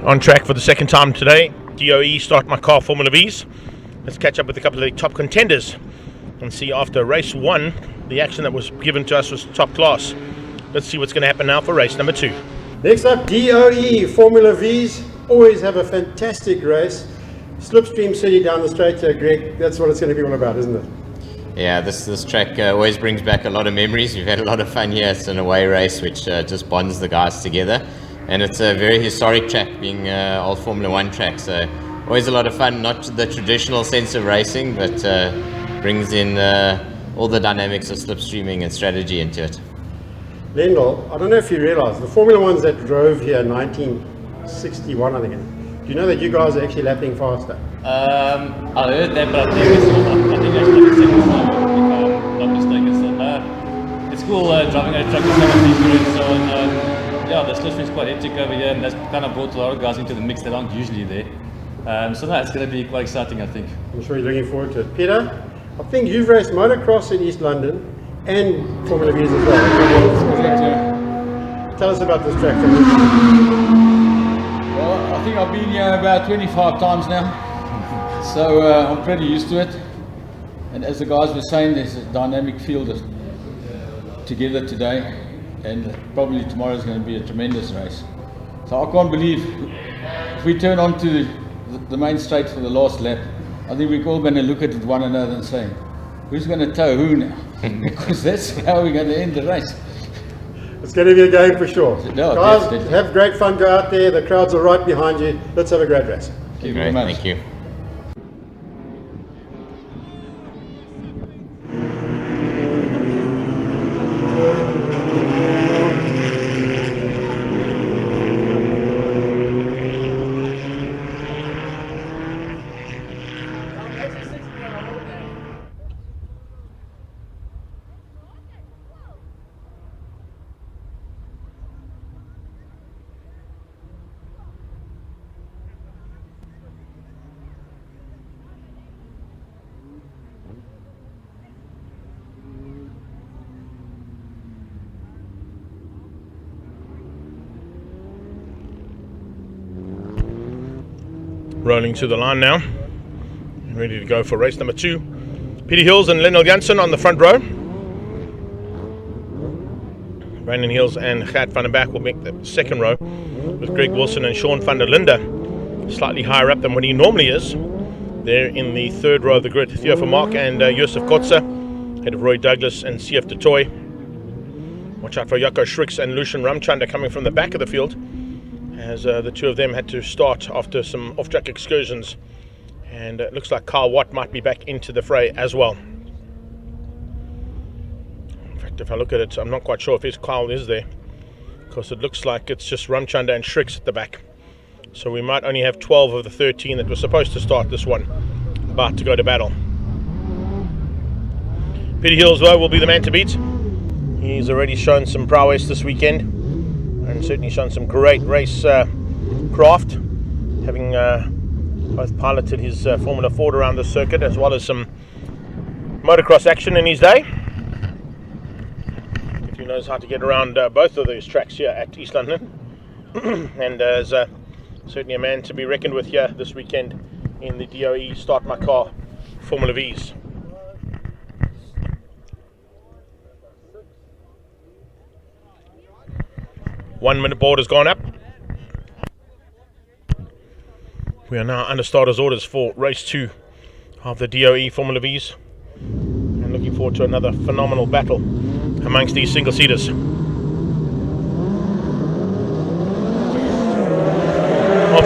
On track for the second time today. DOE Start My Car Formula V's. Let's catch up with a couple of the top contenders and see after race one, the action that was given to us was top class. Let's see what's going to happen now for race number 2. Next up, DOE Formula V's. Always have a fantastic race. Slipstream City down the straight here, Greg. That's what it's going to be all about, isn't it? Yeah, this track always brings back a lot of memories. We've had a lot of fun here. It's an away race which just bonds the guys together. And it's a very historic track, being old Formula One track. So always a lot of fun, not the traditional sense of racing, but brings in all the dynamics of slipstreaming and strategy into it. Lendl, I don't know if you realise, the Formula Ones that drove here in 1961, I think. Do you know that you guys are actually lapping faster? I heard that, but I think it's actually like the second time, if I'm not mistaken. So, it's cool driving a truck with so much experience. So, yeah, the slipstream is quite hectic over here, and that's kind of brought a lot of guys into the mix that aren't usually there. So no, it's going to be quite exciting, I think. I'm sure you're looking forward to it. Peter, I think you've raced motocross in East London and Formula V's as well. Tell us about this track. Well, I think I've been here about 25 times now, so I'm pretty used to it. And as the guys were saying, there's a dynamic field together today, and probably tomorrow is going to be a tremendous race. So I can't believe if we turn on to the main straight for the last lap, I think we're all going to look at one another and say, who's going to tow who now? Because that's how we're going to end the race. It's going to be a game for sure. No, guys, definitely. have great fun, go out there, the crowds are right behind you. Let's have a great race. Thank you Great, very much. thank you. Rolling to the line now. Ready to go for race number 2. Peter Hills and Lennel Janssen on the front row. Brandon Hills and Gert van den Berg will make the second row, with Greg Wilson and Sean van der Linde slightly higher up than what he normally is. They're in the third row of the grid. Theo Vermaak and Josef Kotze, ahead of Roy Douglas and CF de Toy. Watch out for Jaco Schricks and Lucian Ramchanda coming from the back of the field, as the two of them had to start after some off-track excursions. And it looks like Carl Watt might be back into the fray as well. In fact, if I look at it, I'm not quite sure if Carl is there, because it looks like it's just Ramchanda and Schricks at the back. So we might only have 12 of the 13 that were supposed to start this one about to go to battle. Peter Hills, though, will be the man to beat. He's already shown some prowess this weekend, and certainly shown some great race craft, having both piloted his Formula Ford around the circuit, as well as some motocross action in his day. He knows how to get around both of these tracks here at East London, and is certainly a man to be reckoned with here this weekend in the DOE Start My Car Formula V's. One minute board has gone up. We are now under starters orders for race 2 of the DOE Formula V's, and looking forward to another phenomenal battle amongst these single-seaters. Off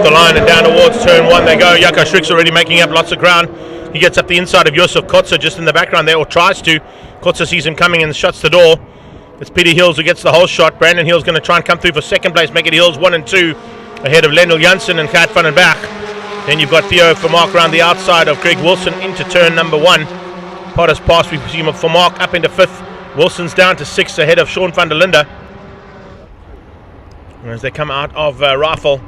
the line and down towards turn 1 they go. Jaco Schricks already making up lots of ground. He gets up the inside of Josef Kotze just in the background there, or tries to. Kotze sees him coming and shuts the door. It's Peter Hills who gets the whole shot. Brandon Hills going to try and come through for second place, make it Hills 1 and 2 ahead of Lennel Janssen and Gert van den Berg. Then you've got Theo Vermaak around the outside of Greg Wilson into turn number 1. Potter's pass, we see Vermaak up into 5th. Wilson's down to 6th ahead of Sean van der Linde. And as they come out of Rifle,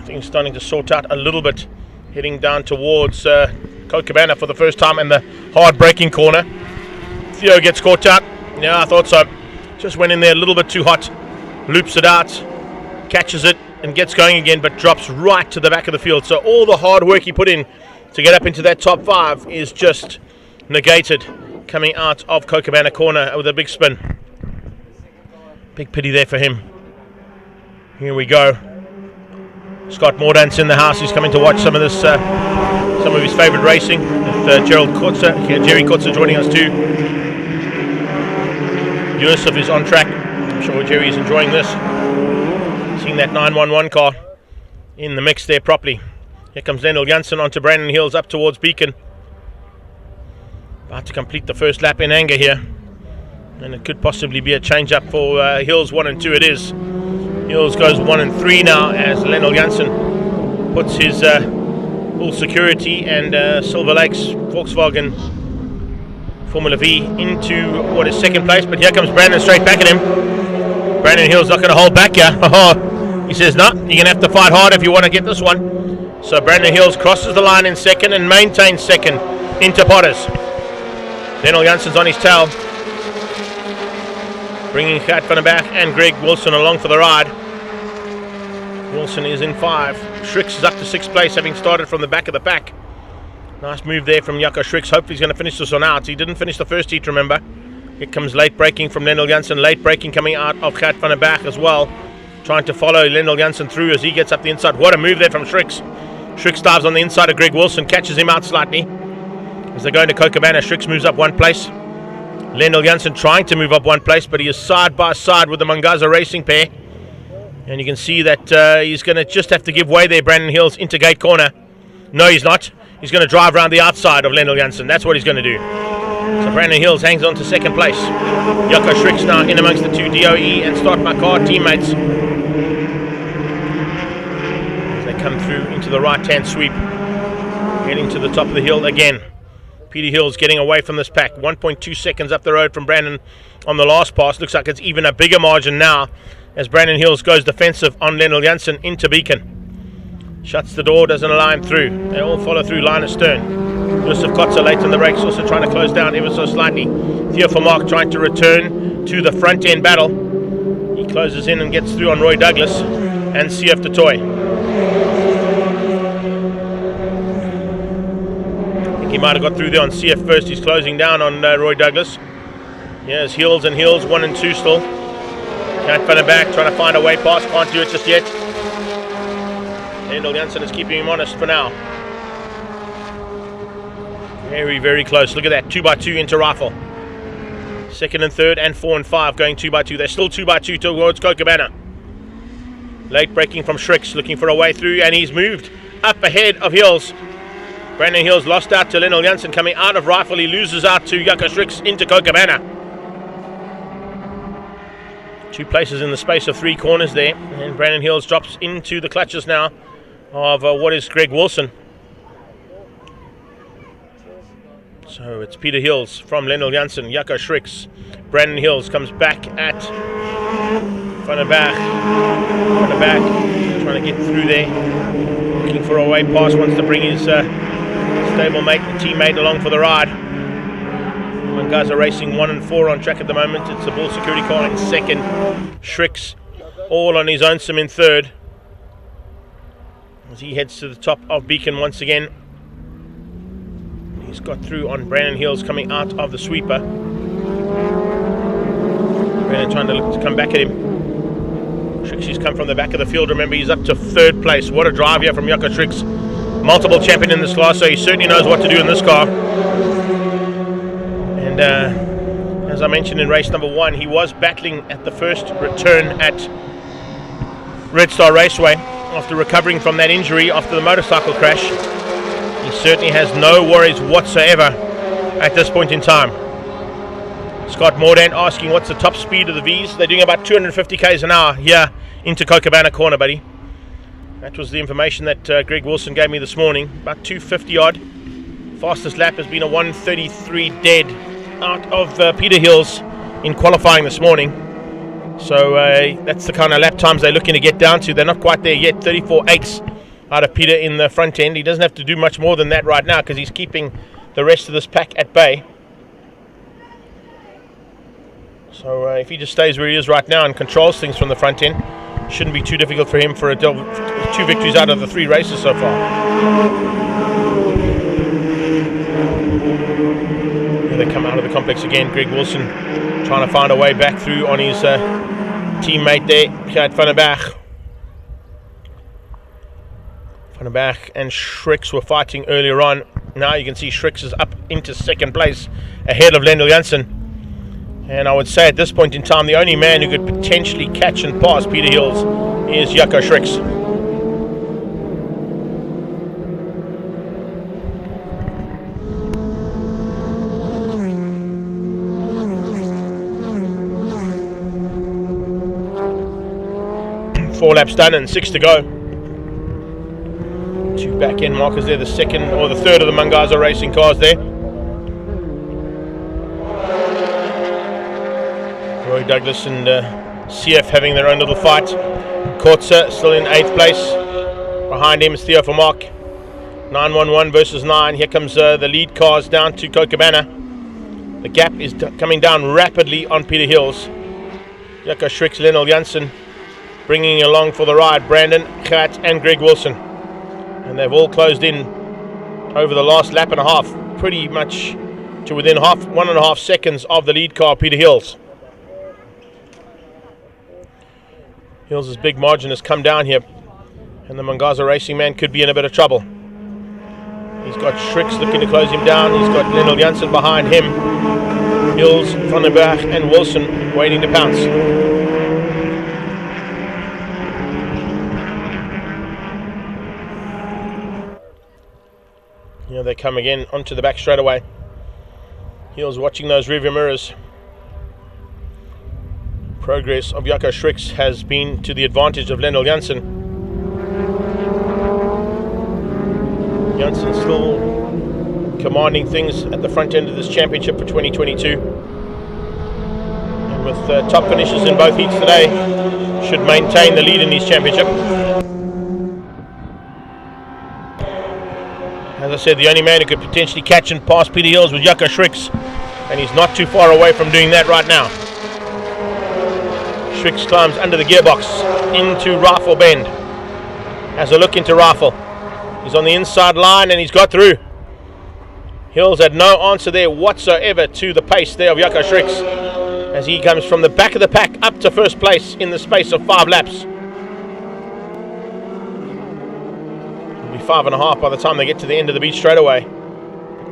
things starting to sort out a little bit, heading down towards Copacabana for the first time in the hard braking corner. Theo gets caught out. Yeah, I thought so. Just went in there a little bit too hot. Loops it out. Catches it. and gets going again, but drops right to the back of the field. So all the hard work he put in to get up into that top 5 is just negated coming out of Cocobana corner with a big spin. Big pity there for him. Here we go. Scott Mordaunt's in the house. He's coming to watch some of this, some of his favourite racing. With Jerry Kotzer joining us too. Yusuf is on track. I'm sure Jerry's enjoying this. Seeing that 911 car in the mix there properly. Here comes Lendl Janssen onto Brandon Hills up towards Beacon. About to complete the first lap in anger here. And it could possibly be a change up for Hills 1 and 2. It is. Hills goes 1 and 3 now as Lendl Janssen puts his full security and Silver Lakes Volkswagen Formula V into what is second place. But here comes Brandon straight back at him. Brandon Hills not going to hold back here. He says, no, you're going to have to fight hard if you want to get this one. So Brandon Hills crosses the line in second and maintains second into Potters. Lendl Janssen's on his tail, bringing Gert van der Berg and Greg Wilson along for the ride. Wilson is in 5. Schricks is up to 6th place, having started from the back of the pack. Nice move there from Jaco Schricks. Hopefully he's going to finish this one out. He didn't finish the first heat, remember. Here comes late braking from Lendl Janssen. Late braking coming out of Gert van der Berg as well. Trying to follow Lendl Janssen through as he gets up the inside. What a move there from Schricks. Schricks dives on the inside of Greg Wilson, catches him out slightly. As they're going to Cocobana, Schricks moves up 1 place. Lendl Janssen trying to move up 1 place, but he is side by side with the Mangaza Racing pair. And you can see that he's going to just have to give way there, Brandon Hills, into gate corner. No, he's not. He's going to drive around the outside of Lendl Janssen. That's what he's going to do. So Brandon Hills hangs on to 2nd place. Jaco Schricks now in amongst the 2 DOE and Start My Car teammates. As they come through into the right-hand sweep. Getting to the top of the hill again. Peter Hills getting away from this pack. 1.2 seconds up the road from Brandon on the last pass. Looks like it's even a bigger margin now as Brandon Hills goes defensive on Lendl Janssen into Beacon. Shuts the door, doesn't allow him through. They all follow through line astern. Yusuf Kotzer late on the brakes, also trying to close down ever so slightly. Theo Vermaak trying to return to the front end battle. He closes in and gets through on Roy Douglas and CF de Toy. He might have got through there on CF first. He's closing down on Roy Douglas. Here's Hills and Hills, 1 and 2 still. Gert van der Berg trying to find a way past, can't do it just yet. Lendl Janssen is keeping him honest for now. Very, very close. Look at that, 2x2 into Rifle. 2nd and 3rd and 4 and 5 going 2x2. They're still 2x2 towards Cocobana. Late braking from Schricks, looking for a way through, and he's moved up ahead of Hills. Brandon Hills lost out to Lendl Janssen coming out of Rifle. He loses out to Jaco Schricks into Cocobana. 2 places in the space of 3 corners there. And Brandon Hills drops into the clutches now of what is Greg Wilson. So it's Peter Hills from Lendl Janssen, Jaco Schricks. Brandon Hills comes back at Van der Berg. Van der Berg trying to get through there. Looking for a way past, wants to bring his stablemate and teammate along for the ride. Mangaza Racing 1 and 4 on track at the moment. It's the Bull Security car in 2nd. Schricks all on his own sim in 3rd. As he heads to the top of Beacon once again. He's got through on Brandon Hills coming out of the sweeper. Brandon trying to look to come back at him. Schricks come from the back of the field. Remember, he's up to 3rd place. What a drive here from Jaco Schricks. Multiple champion in this class, so he certainly knows what to do in this car. And as I mentioned in race number 1, he was battling at the first return at Red Star Raceway after recovering from that injury after the motorcycle crash. He certainly has no worries whatsoever at this point in time. Scott Mordaunt asking what's the top speed of the V's. They're doing about 250 k's an hour here into Cocobana corner, buddy. That was the information that Greg Wilson gave me this morning. About 250 odd. Fastest lap has been a 1:33 dead out of Peter Hills in qualifying this morning. So that's the kind of lap times they're looking to get down to. They're not quite there yet. 34.8 out of Peter in the front end. He doesn't have to do much more than that right now because he's keeping the rest of this pack at bay. So if he just stays where he is right now and controls things from the front end, shouldn't be too difficult for him for 2 victories out of the 3 races so far. Here they come out of the complex again. Greg Wilson trying to find a way back through on his teammate there, Gerard van der Berg. Van der Berg and Schrix were fighting earlier on. Now you can see Schrix is up into second place ahead of Lendl Janssen. And I would say at this point in time, the only man who could potentially catch and pass Peter Hills is Jaco Schrix. Four laps done and 6 to go. 2 back end markers there, the second or the third of the Mangaza Racing cars there. Roy Douglas and CF having their own little fight. Kortzer still in 8th place. Behind him is Theo Vermaak. 911 versus 9. Here comes the lead cars down to Kookabanna. The gap is coming down rapidly on Peter Hills. Jaco Schrix, Lendl Janssen bringing along for the ride Brandon, Gerard and Greg Wilson. And they've all closed in over the last lap and a half, pretty much to within 1.5 seconds of the lead car, Peter Hills. Hills' big margin has come down here, and the Mangaza Racing man could be in a bit of trouble. He's got Schrix looking to close him down. He's got Lendl Janssen behind him. Hills, Van der Berg and Wilson waiting to pounce. Here they come again onto the back straightaway. Hills watching those rearview mirrors. Progress of Jaco Schrix has been to the advantage of Lendl Janssen. Janssen still commanding things at the front end of this championship for 2022. And with top finishes in both heats today, should maintain the lead in this championship. As I said, the only man who could potentially catch and pass Peter Hills was Jaco Schrix, and he's not too far away from doing that right now. Schrix climbs under the gearbox into Rifle Bend. Has a look into Rifle. He's on the inside line and he's got through. Hills had no answer there whatsoever to the pace there of Jaco Schrix, as he comes from the back of the pack up to first place in the space of 5 laps. It'll be 5.5 by the time they get to the end of the beach straightaway.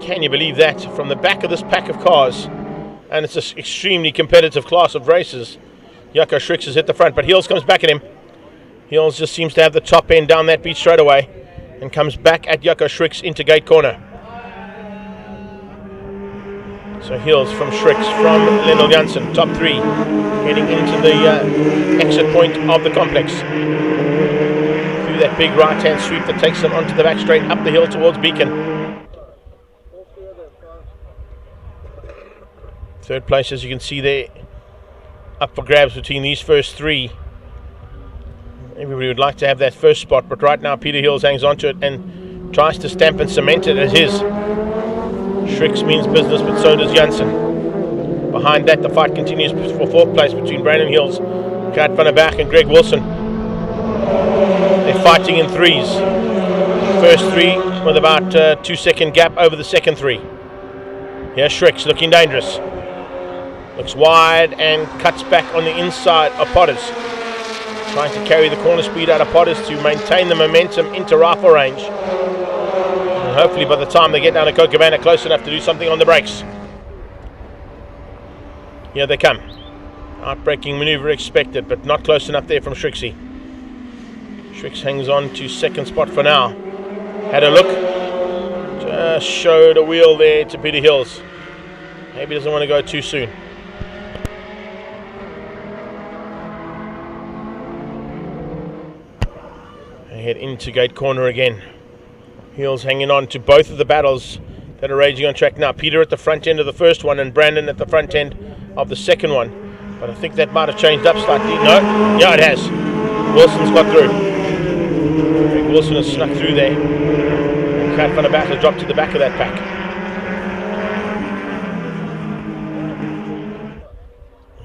Can you believe that? From the back of this pack of cars, and it's an extremely competitive class of races, Jaco Schrix is at the front, but Hills comes back at him. Hills just seems to have the top end down that beach straightaway and comes back at Jaco Schrix into gate corner. So Hills from Schrix, from Lendl Janssen, top 3, heading into the exit point of the complex. Through that big right-hand sweep that takes them onto the back straight up the hill towards Beacon. Third place, as you can see there, up for grabs between these first 3. Everybody would like to have that first spot, but right now Peter Hills hangs on to it and tries to stamp and cement it as his. Schrix means business, but so does Janssen. Behind that, the fight continues for 4th place between Brandon Hills, Gerard van der Berg and Greg Wilson. They're fighting in 3s. First 3 with about a 2-second gap over the second 3. Here's Schrix looking dangerous. Looks wide and cuts back on the inside of Potters. Trying to carry the corner speed out of Potters to maintain the momentum into rifle range. And hopefully by the time they get down to Kookabanna, close enough to do something on the brakes. Here they come. Outbraking maneuver expected, but not close enough there from Schrixie. Schrix hangs on to 2nd spot for now. Had a look. Just showed a wheel there to Peter Hills. Maybe doesn't want to go too soon. Head into gate corner again. Hills hanging on to both of the battles that are raging on track now. Peter at the front end of the first one and Brandon at the front end of the second one. But I think that might have changed up slightly. No? Yeah, it has. Wilson's got through. Wilson has snuck through there. Gerard van der Berg has dropped to the back of that pack.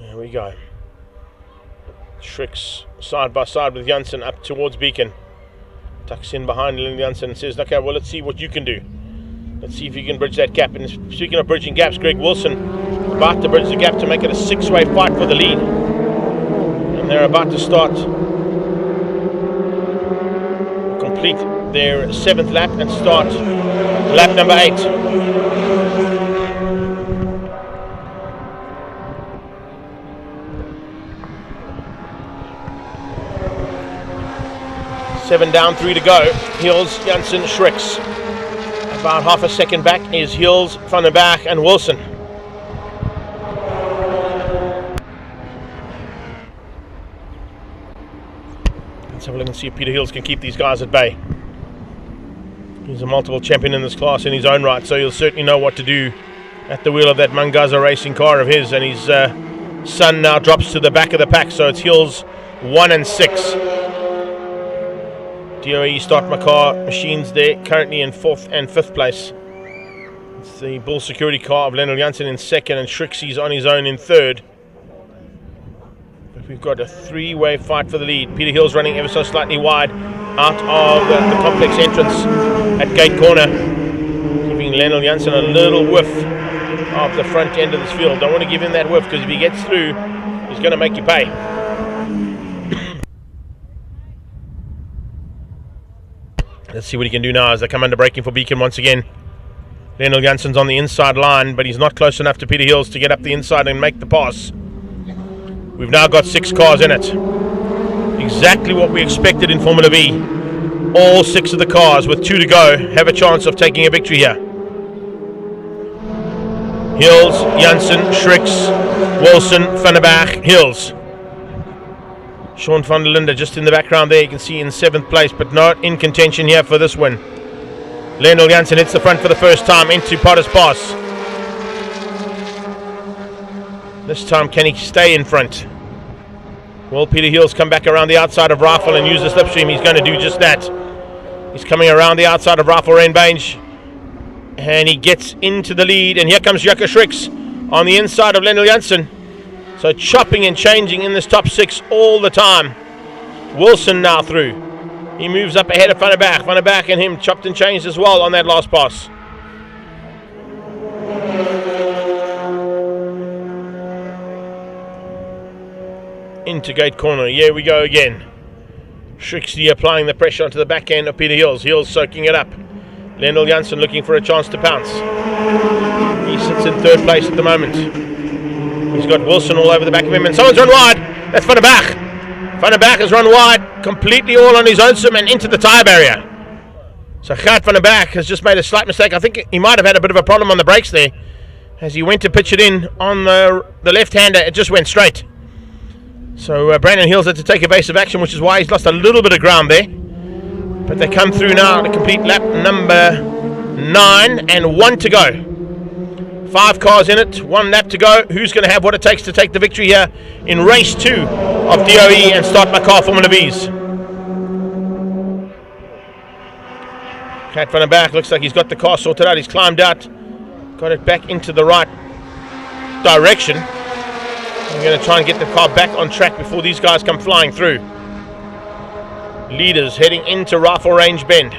There we go. Shricks side by side with Janssen up towards Beacon. Tucks in behind Lennon Janssen and says, okay, well, let's see what you can do. Let's see if you can bridge that gap. And speaking of bridging gaps, Greg Wilson about to bridge the gap to make it a 6-way fight for the lead. And they're about to start, complete their 7th lap and start lap number 8. Seven down, 3 to go. Hills, Janssen, Shricks. About half a second back is Hills, Van der Berg and Wilson. Let's have a look and see if Peter Hills can keep these guys at bay. He's a multiple champion in this class in his own right, so he'll certainly know what to do at the wheel of that Mangaza racing car of his, and his son now drops to the back of the pack, so it's Hills 1 and 6. DOE Start My Car machines there, currently in 4th and 5th place. It's the Bull Security car of Lennell Janssen in 2nd, and Shrixie's on his own in 3rd. But we've got a 3-way fight for the lead. Peter Hill's running ever so slightly wide out of the complex entrance at gate corner, giving Lennell Janssen a little whiff of the front end of this field. Don't want to give him that whiff, because if he gets through, he's going to make you pay. Let's see what he can do now as they come under braking for Beacon once again. Lennell Janssen's on the inside line, but he's not close enough to Peter Hills to get up the inside and make the pass. We've now got 6 cars in it. Exactly what we expected in Formula V. All 6 of the cars, with 2 to go, have a chance of taking a victory here. Hills, Janssen, Shricks, Wilson, Van der Berg, Hills. Sean van der Linde just in the background there, you can see in 7th place, but not in contention here for this win. Lennell Janssen hits the front for the first time into Potter's Pass. This time, can he stay in front? Will Peter Hills come back around the outside of Rifle and use the slipstream? He's going to do just that. He's coming around the outside of Rifle Rainbange, and he gets into the lead, and here comes Jaco Shricks on the inside of Lennell Janssen. So chopping and changing in this top 6 all the time. Wilson now through. He moves up ahead of Van der Berg. Van der Berg and him chopped and changed as well on that last pass. Into gate corner. Here we go again. Shrixie applying the pressure onto the back end of Peter Hills. Hills soaking it up. Lennell Janssen looking for a chance to pounce. He sits in 3rd place at the moment. He's got Wilson all over the back of him, and someone's run wide. That's Van der Berg. Van der Berg has run wide, completely all on his own swim and into the tyre barrier. So Gert Van der Berg has just made a slight mistake. I think he might have had a bit of a problem on the brakes there. As he went to pitch it in on the left-hander, it just went straight. So Brandon Hills had to take evasive action, which is why he's lost a little bit of ground there. But they come through now to complete lap number 9 and 1 to go. 5 cars in it, 1 lap to go. Who's going to have what it takes to take the victory here in race 2 of DOE and Start My Car Formula V's? Gert Van der Berg looks like he's got the car sorted out. He's climbed out, got it back into the right direction. I'm going to try and get the car back on track before these guys come flying through. Leaders heading into Rifle Range Bend.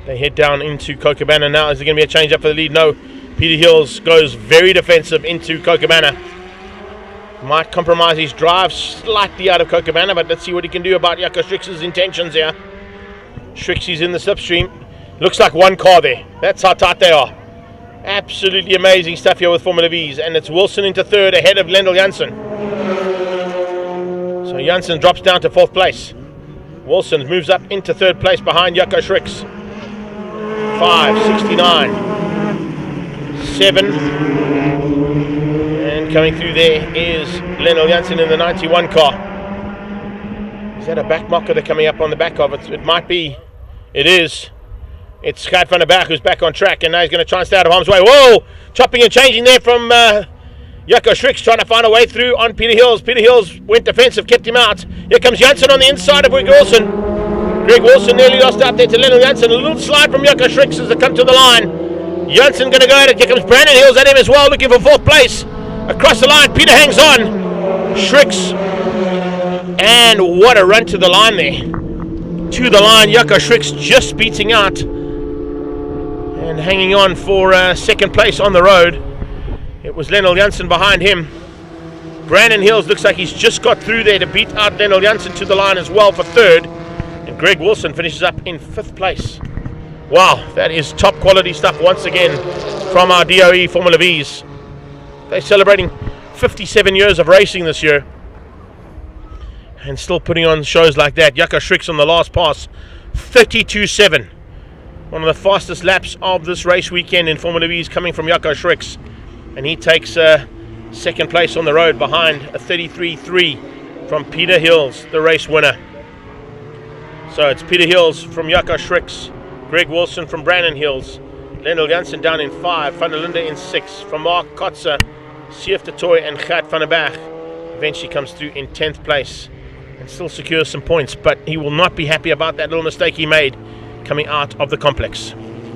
They head down into Cocobana now. Is there going to be a change up for the lead? No. Peter Hills goes very defensive into Cocobana. Might compromise his drive slightly out of Cocobana, but let's see what he can do about Jaco Shrix's intentions here. Shrixie's in the slipstream. Looks like 1 car there. That's how tight they are. Absolutely amazing stuff here with Formula V's. And it's Wilson into 3rd ahead of Lennell Janssen. So Janssen drops down to 4th place. Wilson moves up into 3rd place behind Jaco Shricks. 5, 69, 7, and coming through there is Lennell Janssen in the 91 car. Is that a back mocker they're coming up on the back of? It might be. It is. It's Gert Van der Berg who's back on track, and now he's going to try and stay out of harm's way. Whoa! Chopping and changing there from Jaco Shricks, trying to find a way through on Peter Hills. Peter Hills went defensive, kept him out. Here comes Janssen on the inside of Greg Wilson. Greg Wilson nearly lost out there to Lennell Janssen. A little slide from Jaco Shricks as they come to the line. Janssen going to go at it. Here comes Brandon Hills at him as well, looking for 4th place. Across the line, Peter hangs on. Shricks. And what a run to the line there. To the line, Jaco Shricks just beating out and hanging on for 2nd place on the road. It was Lionel Janssen behind him. Brandon Hills looks like he's just got through there to beat out Lionel Janssen to the line as well for 3rd. And Greg Wilson finishes up in 5th place. Wow, that is top quality stuff once again from our DOE Formula V's. They're celebrating 57 years of racing this year and still putting on shows like that. Jaco Shricks on the last pass, 32.7. One of the fastest laps of this race weekend in Formula V's coming from Jaco Shricks. And he takes 2nd place on the road behind a 33.3 from Peter Hills, the race winner. So it's Peter Hills from Jaco Shricks, Greg Wilson from Brandon Hills, Lionel Janssen down in 5, Van der Linde in 6, from Mark Kotze, Sief de Toy and Gert van der Berg eventually comes through in 10th place and still secures some points, but he will not be happy about that little mistake he made coming out of the complex.